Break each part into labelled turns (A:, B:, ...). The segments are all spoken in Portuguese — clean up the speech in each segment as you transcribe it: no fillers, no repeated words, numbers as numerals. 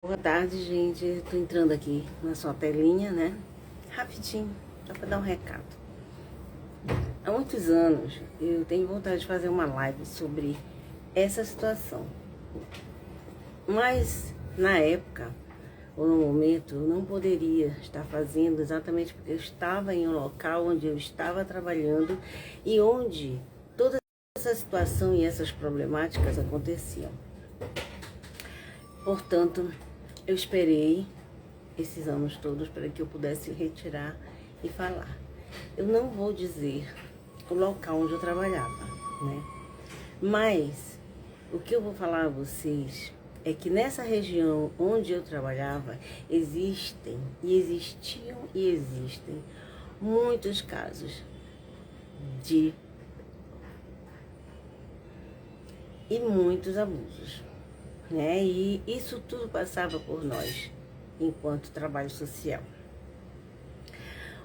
A: Boa tarde, gente. Tô entrando aqui na sua telinha, né? Rapidinho, só para dar um recado. Há muitos anos eu tenho vontade de fazer uma live sobre essa situação. Mas na época, ou no momento, eu não poderia estar fazendo exatamente porque eu estava em um local onde eu estava trabalhando e onde toda essa situação e essas problemáticas aconteciam. Portanto, eu esperei esses anos todos para que eu pudesse retirar e falar. Eu não vou dizer o local onde eu trabalhava, né? Mas o que eu vou falar a vocês é que nessa região onde eu trabalhava existem e existiam e existem muitos casos de e muitos abusos, né? E isso tudo passava por nós, enquanto trabalho social.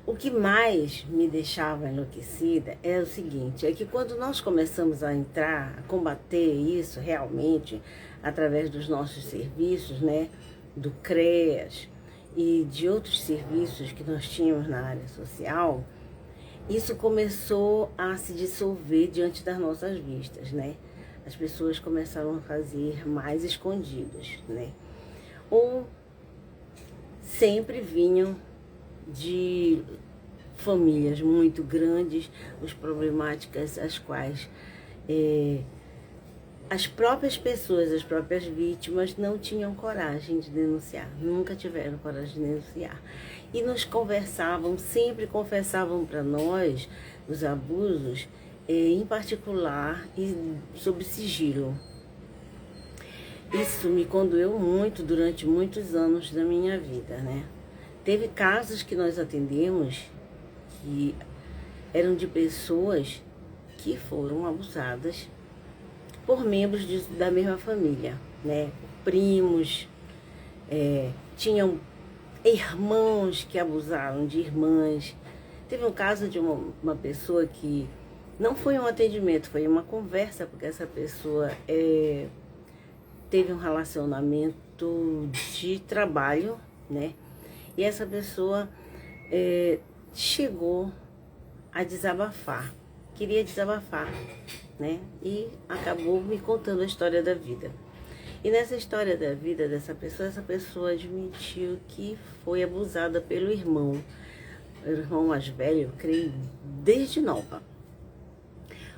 A: O que mais me deixava enlouquecida é o seguinte, é que quando nós começamos a entrar, a combater isso realmente, através dos nossos serviços, né, do CREAS e de outros serviços que nós tínhamos na área social, isso começou a se dissolver diante das nossas vistas, né? As pessoas começaram a fazer mais escondidos, né? Ou sempre vinham de famílias muito grandes, as problemáticas as quais as próprias pessoas, as próprias vítimas não tinham coragem de denunciar, nunca tiveram coragem de denunciar. E nos conversavam, sempre confessavam para nós os abusos, em particular e sob sigilo. Isso me condoeu muito durante muitos anos da minha vida, né? Teve casos que nós atendemos que eram de pessoas que foram abusadas por membros da mesma família, né? Primos, tinham irmãos que abusaram de irmãs. Teve um caso de uma pessoa que não foi um atendimento, foi uma conversa, porque essa pessoa teve um relacionamento de trabalho, né? E essa pessoa chegou a desabafar, queria desabafar, né? E acabou me contando a história da vida. E nessa história da vida dessa pessoa, essa pessoa admitiu que foi abusada pelo irmão, o irmão mais velho, eu creio, desde nova.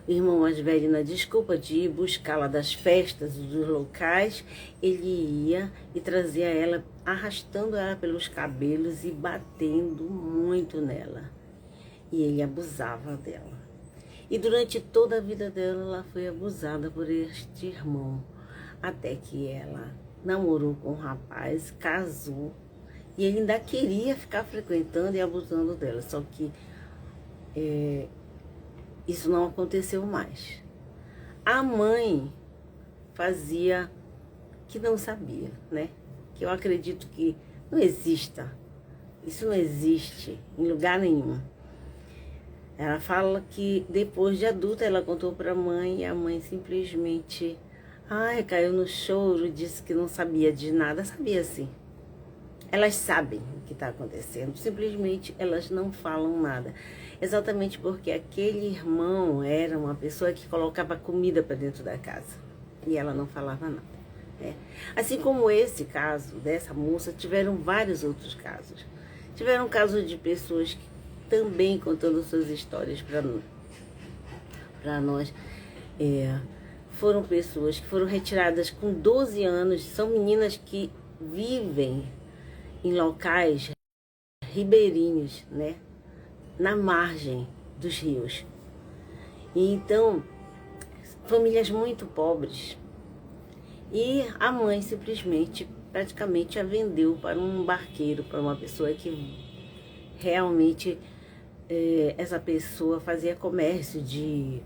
A: O irmão mais velho, na desculpa de ir buscá-la das festas, dos locais, ele ia e trazia ela, arrastando ela pelos cabelos e batendo muito nela. E ele abusava dela. E durante toda a vida dela, ela foi abusada por este irmão. Até que ela namorou com um rapaz, casou, e ele ainda queria ficar frequentando e abusando dela. Só que isso não aconteceu mais. A mãe fazia que não sabia, né? Que eu acredito que não exista. Isso não existe em lugar nenhum. Ela fala que depois de adulta ela contou para a mãe e a mãe simplesmente, caiu no choro, disse que não sabia de nada. Sabia sim. Elas sabem o que está acontecendo, simplesmente elas não falam nada. Exatamente porque aquele irmão era uma pessoa que colocava comida para dentro da casa e ela não falava nada. Né? Assim como esse caso dessa moça, tiveram vários outros casos. Tiveram casos de pessoas que também contando suas histórias para nós. Foram pessoas que foram retiradas com 12 anos, são meninas que vivem em locais ribeirinhos, né? Na margem dos rios. E então, famílias muito pobres. E a mãe simplesmente, praticamente a vendeu para um barqueiro, para uma pessoa que realmente essa pessoa fazia comércio de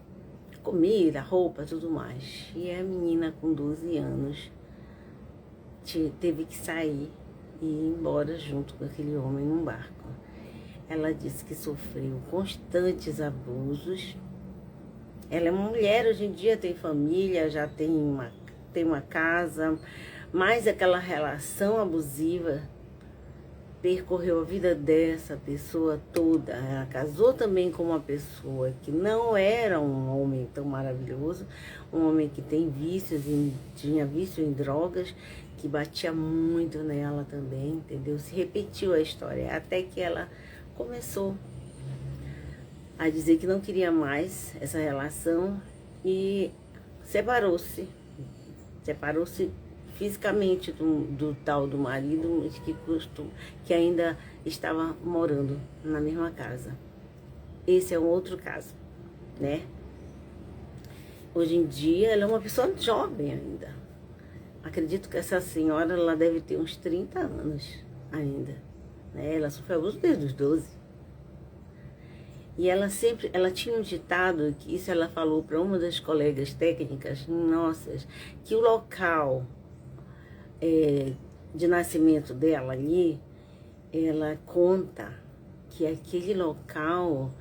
A: comida, roupa, tudo mais. E a menina com 12 anos teve que sair e ir embora junto com aquele homem num barco. Ela disse que sofreu constantes abusos. Ela é uma mulher, hoje em dia tem família, já tem uma casa, Mas aquela relação abusiva percorreu a vida dessa pessoa toda. Ela casou também com uma pessoa que não era um homem tão maravilhoso, um homem que tem vícios, tinha vício em drogas, que batia muito nela também, entendeu? Se repetiu a história, até que ela começou a dizer que não queria mais essa relação e separou-se. Separou-se fisicamente do tal do marido que ainda estava morando na mesma casa. Esse é um outro caso, né? Hoje em dia ela é uma pessoa jovem ainda. Acredito que essa senhora ela deve ter uns 30 anos ainda, né? Ela sofreu abuso desde os 12. E ela tinha um ditado, que isso ela falou para uma das colegas técnicas nossas, que o local de nascimento dela ali, ela conta que aquele local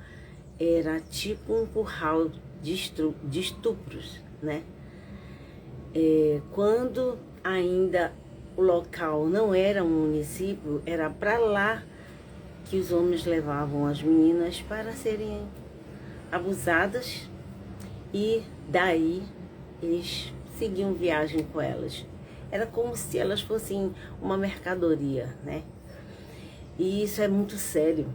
A: era tipo um curral de estupros, né? Quando ainda o local não era um município, era para lá que os homens levavam as meninas para serem abusadas e daí eles seguiam viagem com elas. Era como se elas fossem uma mercadoria, né? E isso é muito sério.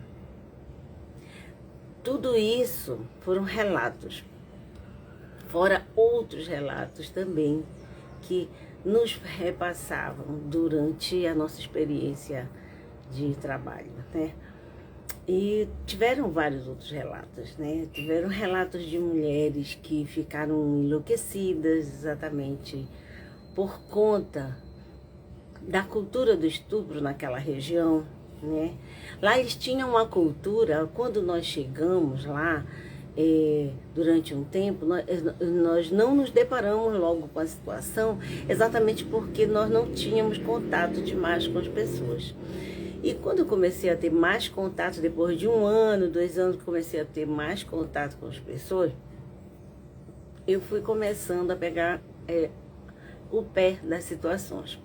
A: Tudo isso foram relatos, fora outros relatos também que nos repassavam durante a nossa experiência de trabalho, né? E tiveram vários outros relatos, né? Tiveram relatos de mulheres que ficaram enlouquecidas exatamente por conta da cultura do estupro naquela região, né? Lá eles tinham uma cultura, quando nós chegamos lá, durante um tempo, nós não nos deparamos logo com a situação, exatamente porque nós não tínhamos contato demais com as pessoas. E quando eu comecei a ter mais contato, depois de 1 ano, 2 anos, comecei a ter mais contato com as pessoas, eu fui começando a pegar o pé das situações.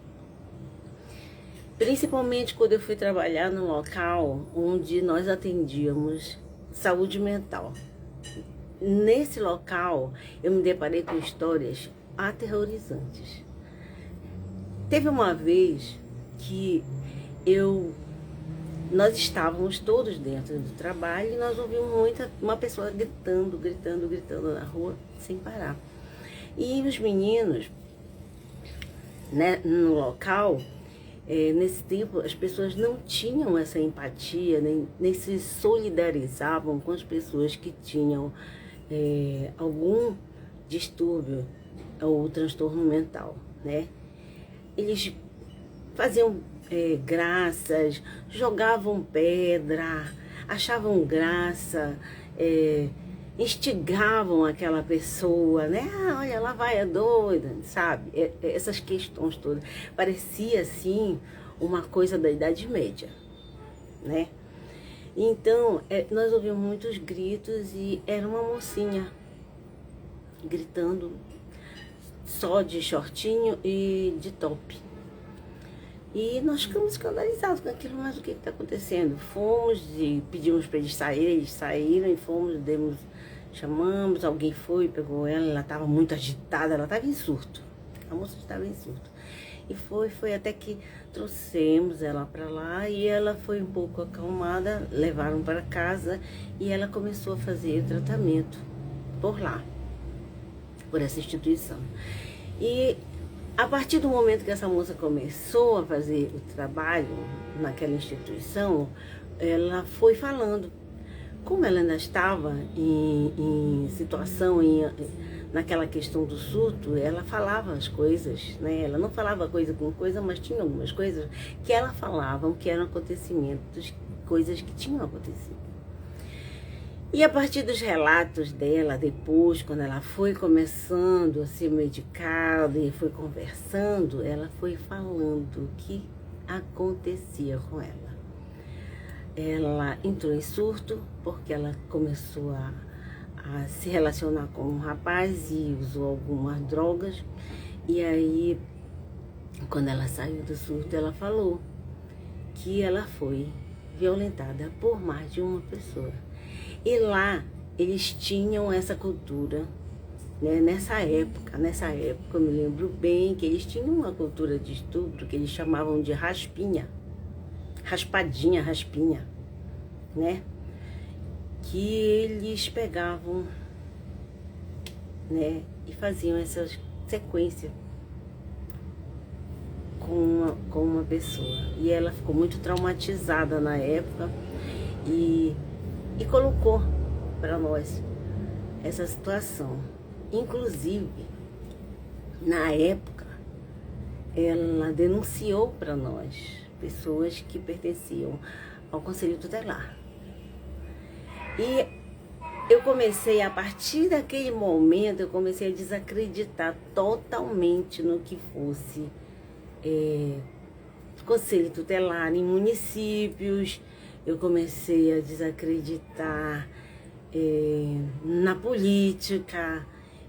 A: Principalmente quando eu fui trabalhar num local onde nós atendíamos saúde mental. Nesse local, eu me deparei com histórias aterrorizantes. Teve uma vez que nós estávamos todos dentro do trabalho e nós ouvimos uma pessoa gritando na rua, sem parar. E os meninos, né, no local, nesse tempo, as pessoas não tinham essa empatia, nem se solidarizavam com as pessoas que tinham algum distúrbio ou transtorno mental, né? Eles faziam graças, jogavam pedra, achavam graça, instigavam aquela pessoa, né? Ah, olha, lá vai a doida, sabe? Essas questões todas. Parecia, assim, uma coisa da Idade Média, né? Então, nós ouvimos muitos gritos e era uma mocinha gritando só de shortinho e de top. E nós ficamos escandalizados com aquilo, mas o que está acontecendo? Fomos e pedimos para eles saíram e fomos, chamamos, alguém foi, pegou ela estava muito agitada, ela estava em surto, a moça estava em surto. E foi até que trouxemos ela para lá e ela foi um pouco acalmada, levaram para casa e ela começou a fazer tratamento por lá, por essa instituição. E a partir do momento que essa moça começou a fazer o trabalho naquela instituição, ela foi falando. Como ela ainda estava em situação, naquela questão do surto, ela falava as coisas, né? Ela não falava coisa com coisa, mas tinha algumas coisas que ela falava que eram acontecimentos, coisas que tinham acontecido. E a partir dos relatos dela, depois, quando ela foi começando a ser medicada e foi conversando, ela foi falando o que acontecia com ela. Ela entrou em surto porque ela começou a se relacionar com um rapaz e usou algumas drogas. E aí Quando ela saiu do surto, ela falou que ela foi violentada por mais de uma pessoa. E lá eles tinham essa cultura, né? Nessa época eu me lembro bem que eles tinham uma cultura de estupro que eles chamavam de raspinha, raspadinha, raspinha, né? Que eles pegavam, né? E faziam essa sequência com uma pessoa. E ela ficou muito traumatizada na época e colocou para nós essa situação. Inclusive, na época, ela denunciou para nós pessoas que pertenciam ao Conselho Tutelar. E eu comecei, a partir daquele momento, eu comecei a desacreditar totalmente no que fosse Conselho Tutelar em municípios. Eu comecei a desacreditar na política,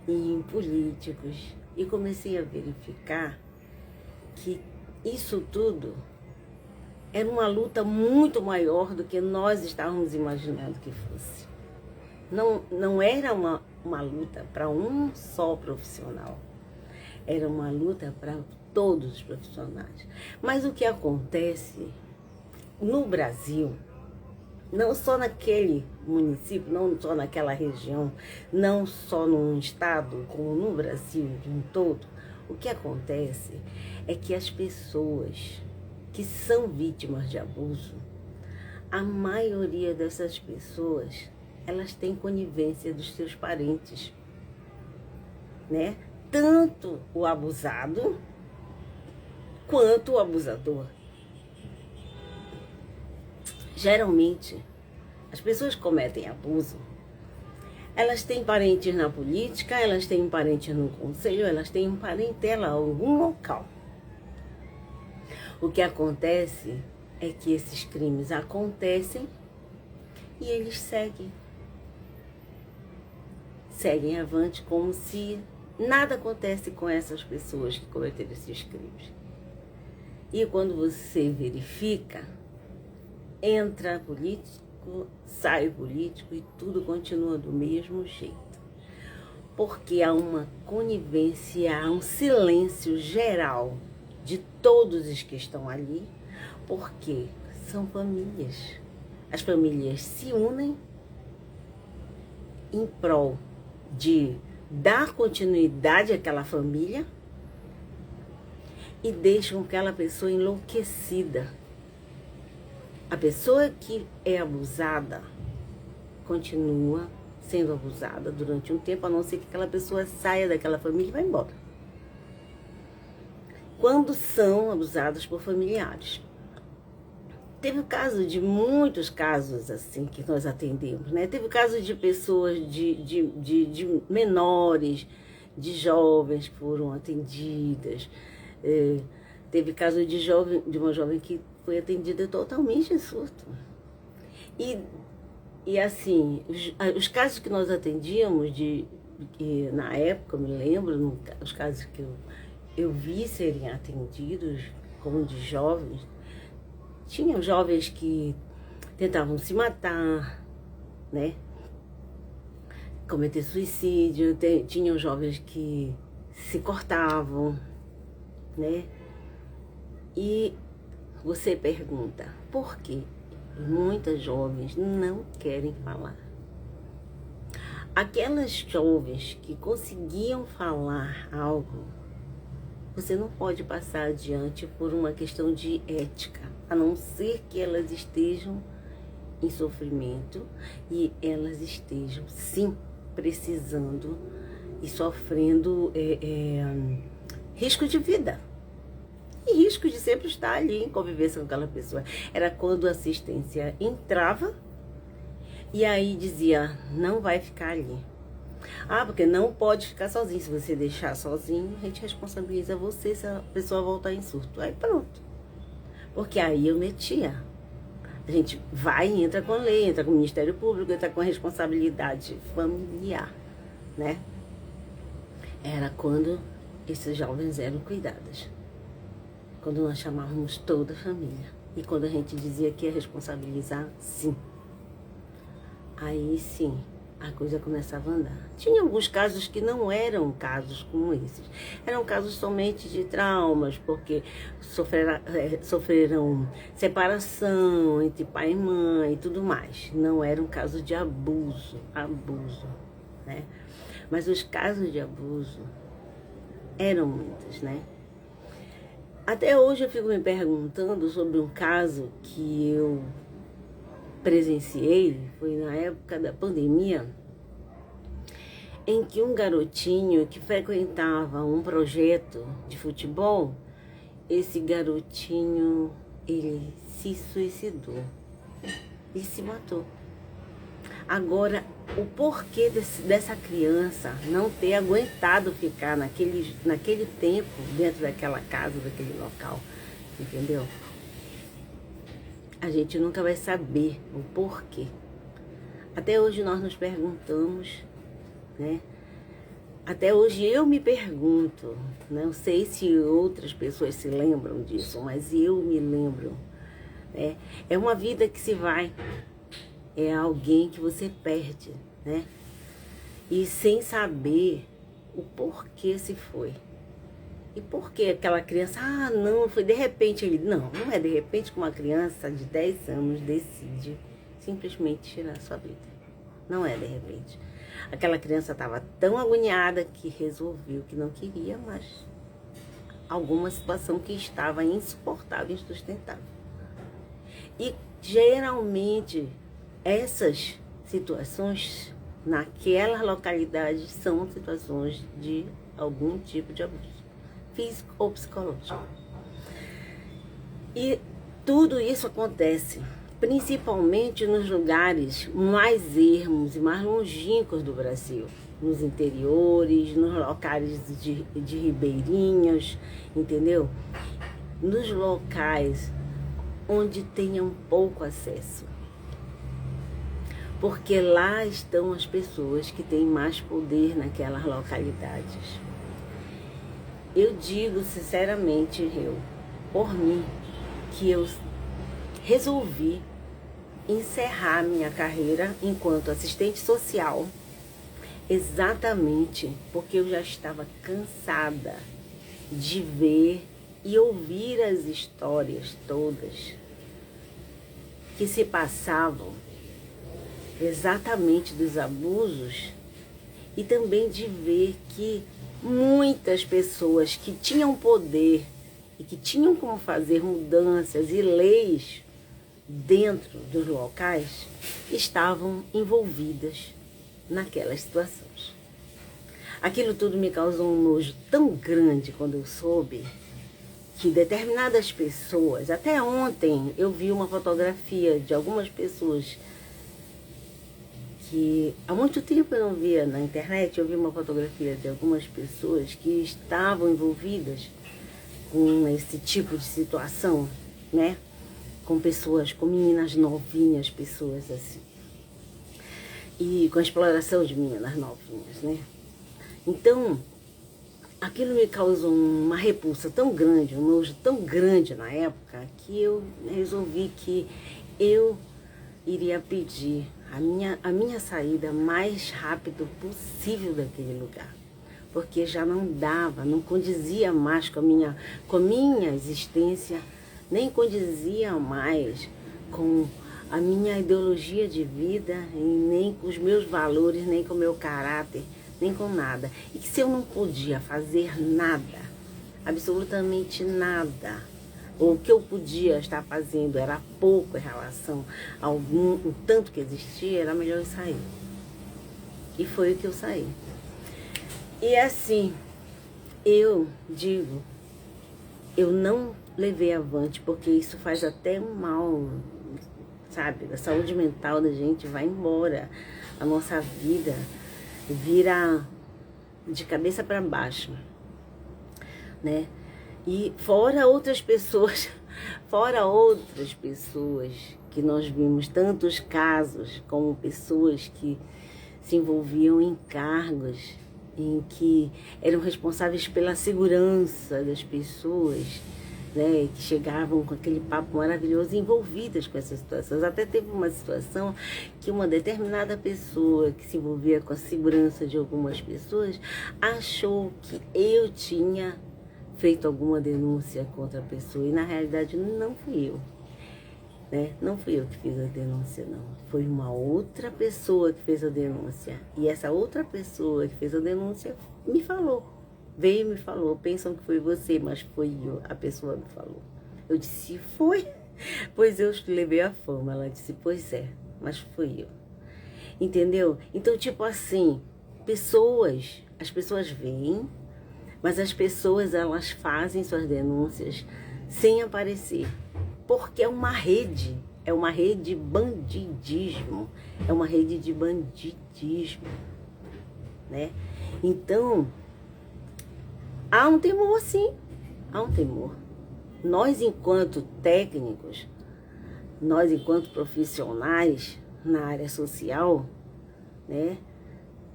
A: em políticos, e comecei a verificar que isso tudo era uma luta muito maior do que nós estávamos imaginando que fosse. Não era uma luta para um só profissional, era uma luta para todos os profissionais. Mas o que acontece no Brasil, não só naquele município, não só naquela região, não só num estado, como no Brasil de um todo, o que acontece é que as pessoas que são vítimas de abuso, a maioria dessas pessoas, elas têm conivência dos seus parentes, né? Tanto o abusado quanto o abusador. Geralmente, as pessoas que cometem abuso, elas têm parentes na política, elas têm parentes no conselho, elas têm parentela em algum local. O que acontece é que esses crimes acontecem e eles seguem avante como se nada acontece com essas pessoas que cometeram esses crimes. E quando você verifica, entra político, sai político e tudo continua do mesmo jeito. Porque há uma conivência, há um silêncio geral de todos os que estão ali, porque são famílias. As famílias se unem em prol de dar continuidade àquela família e deixam aquela pessoa enlouquecida. A pessoa que é abusada continua sendo abusada durante um tempo, a não ser que aquela pessoa saia daquela família e vá embora. Quando são abusados por familiares. Teve o caso de muitos casos assim que nós atendemos, né? Teve o caso de pessoas, de menores, de jovens que foram atendidas. Teve caso de uma jovem que foi atendida totalmente em surto. E assim, os casos que nós atendíamos, que na época, eu me lembro, os casos que eu vi serem atendidos como de jovens, tinham jovens que tentavam se matar, né? Cometer suicídio, tinham jovens que se cortavam, né? E você pergunta, por quê? Muitas jovens não querem falar. Aquelas jovens que conseguiam falar algo, você não pode passar adiante por uma questão de ética, a não ser que elas estejam em sofrimento e elas estejam, sim, precisando e sofrendo risco de vida. E risco de sempre estar ali em convivência com aquela pessoa. Era quando a assistência entrava e aí dizia, não vai ficar ali. Ah, porque não pode ficar sozinho. Se você deixar sozinho, a gente responsabiliza você se a pessoa voltar em surto. Aí pronto. Porque aí eu metia. A gente vai e entra com a lei, entra com o Ministério Público, entra com a responsabilidade familiar, né? Era quando esses jovens eram cuidados. quando nós chamávamos toda a família. E quando a gente dizia que ia responsabilizar, sim. Aí sim, a coisa começava a andar. Tinha alguns casos que não eram casos como esses. Eram casos somente de traumas, porque sofreram separação entre pai e mãe e tudo mais. Não era um caso de abuso, né? Mas os casos de abuso eram muitos, né? Até hoje eu fico me perguntando sobre um caso que eu presenciei, foi na época da pandemia, em que um garotinho que frequentava um projeto de futebol, esse garotinho, ele se suicidou e se matou. Agora, o porquê dessa criança não ter aguentado ficar naquele tempo dentro daquela casa, daquele local, entendeu? A gente nunca vai saber o porquê. Até hoje nós nos perguntamos, né? Até hoje eu me pergunto, não sei se outras pessoas se lembram disso, mas eu me lembro, né? É uma vida que se vai, é alguém que você perde, né? E sem saber o porquê se foi. E por que aquela criança, não, foi de repente. Não é de repente que uma criança de 10 anos decide simplesmente tirar a sua vida. Não é de repente. Aquela criança estava tão agoniada que resolveu que não queria mais alguma situação que estava insuportável, insustentável. E geralmente essas situações naquela localidade são situações de algum tipo de abuso físico ou psicológico. E tudo isso acontece principalmente nos lugares mais ermos e mais longínquos do Brasil, nos interiores, nos locais de ribeirinhos, entendeu? Nos locais onde tenham pouco acesso. Porque lá estão as pessoas que têm mais poder naquelas localidades. Eu digo sinceramente, por mim, que eu resolvi encerrar minha carreira enquanto assistente social, exatamente porque eu já estava cansada de ver e ouvir as histórias todas que se passavam exatamente dos abusos e também de ver que muitas pessoas que tinham poder e que tinham como fazer mudanças e leis dentro dos locais estavam envolvidas naquelas situações. Aquilo tudo me causou um nojo tão grande quando eu soube que determinadas pessoas, até ontem eu vi uma fotografia de algumas pessoas que há muito tempo eu não via na internet, eu vi uma fotografia de algumas pessoas que estavam envolvidas com esse tipo de situação, né? Com pessoas, com meninas novinhas, pessoas assim. E com a exploração de meninas novinhas, né? Então, aquilo me causou uma repulsa tão grande, um nojo tão grande na época, que eu resolvi que eu iria pedir a minha saída mais rápido possível daquele lugar. Porque já não dava, não condizia mais com a minha existência, nem condizia mais com a minha ideologia de vida, e nem com os meus valores, nem com o meu caráter, nem com nada. E que se eu não podia fazer nada, absolutamente nada, ou o que eu podia estar fazendo era pouco em relação ao o tanto que existia, era melhor eu sair. E foi o que eu saí. E assim, eu digo, eu não levei avante, porque isso faz até um mal, sabe? A saúde mental da gente vai embora. A nossa vida vira de cabeça para baixo, né? E fora outras pessoas que nós vimos tantos casos, como pessoas que se envolviam em cargos em que eram responsáveis pela segurança das pessoas né, que chegavam com aquele papo maravilhoso, envolvidas com essas situações. Até teve uma situação que uma determinada pessoa que se envolvia com a segurança de algumas pessoas achou que eu tinha feito alguma denúncia contra a pessoa, e na realidade não fui eu, né? Não fui eu que fiz a denúncia, não. Foi uma outra pessoa que fez a denúncia. E essa outra pessoa que fez a denúncia me falou. Veio e me falou, pensam que foi você, mas foi eu, a pessoa me falou. Eu disse, foi? Pois eu levei a fama. Ela disse, pois é, mas fui eu. Entendeu? Então, tipo assim, as pessoas veem, mas as pessoas, elas fazem suas denúncias sem aparecer. Porque é uma rede de bandidismo, é uma rede de bandidismo, né? Então, há um temor, sim, há um temor. Nós, enquanto técnicos, nós, enquanto profissionais na área social, né?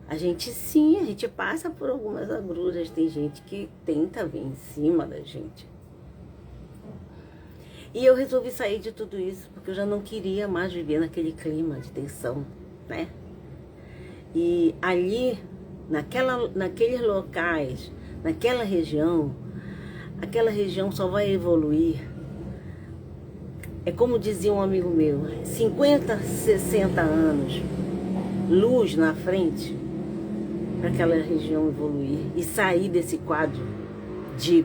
A: A gente passa por algumas agruras, tem gente que tenta vir em cima da gente. E eu resolvi sair de tudo isso, porque eu já não queria mais viver naquele clima de tensão, né? E ali, naqueles locais, naquela região só vai evoluir. É como dizia um amigo meu, 50, 60 anos, luz na frente, para aquela região evoluir e sair desse quadro de...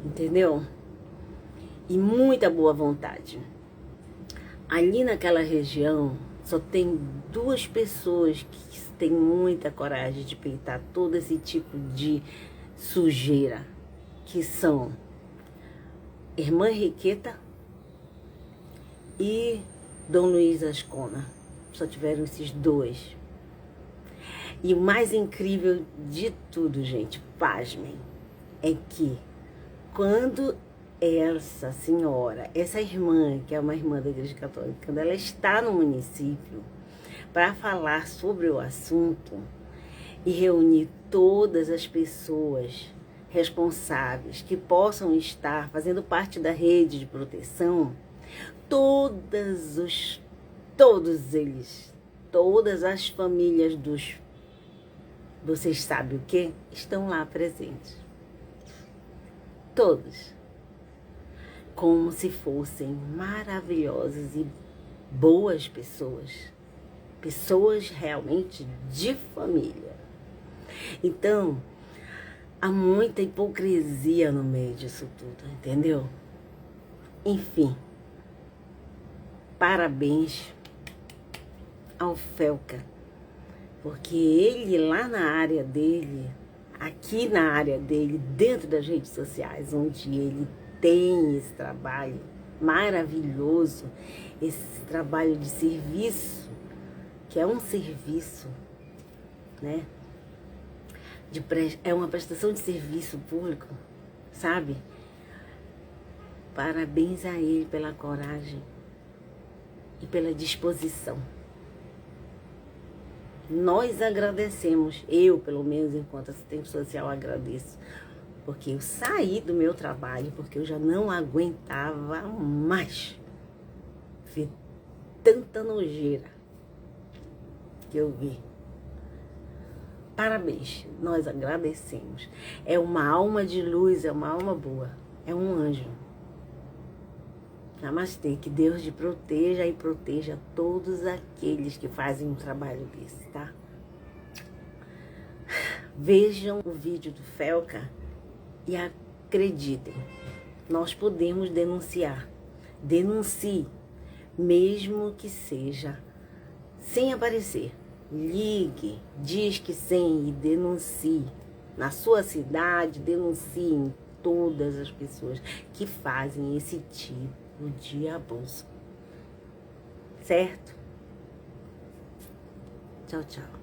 A: Entendeu? E muita boa vontade. Ali naquela região só tem duas pessoas que têm muita coragem de peitar todo esse tipo de sujeira, que são Irmã Henriqueta e Dom Luiz Ascona. Só tiveram esses dois. E o mais incrível de tudo, gente, pasmem, é que quando essa senhora, essa irmã, que é uma irmã da Igreja Católica, quando ela está no município para falar sobre o assunto e reunir todas as pessoas responsáveis que possam estar fazendo parte da rede de proteção, todos eles, todas as famílias dos... Vocês sabem o que? Estão lá presentes. Todos. Como se fossem maravilhosas e boas pessoas. Pessoas realmente de família. Então, há muita hipocrisia no meio disso tudo, entendeu? Enfim, parabéns ao Felca, porque ele lá na área dele, aqui na área dele, dentro das redes sociais, onde ele tem esse trabalho maravilhoso, esse trabalho de serviço, que é um serviço, né? É uma prestação de serviço público, sabe? Parabéns a ele pela coragem e pela disposição. Nós agradecemos, eu pelo menos enquanto assistente social agradeço, porque eu saí do meu trabalho, porque eu já não aguentava mais ver tanta nojeira que eu vi. Parabéns, nós agradecemos. É uma alma de luz, é uma alma boa, é um anjo. Namastê, que Deus te proteja e proteja todos aqueles que fazem um trabalho desse, tá? Vejam o vídeo do Felca e acreditem, nós podemos denunciar. Denuncie, mesmo que seja sem aparecer. Ligue, Disque 100 e denuncie. Na sua cidade, denuncie todas as pessoas que fazem esse tipo de abuso. Certo? Tchau, tchau.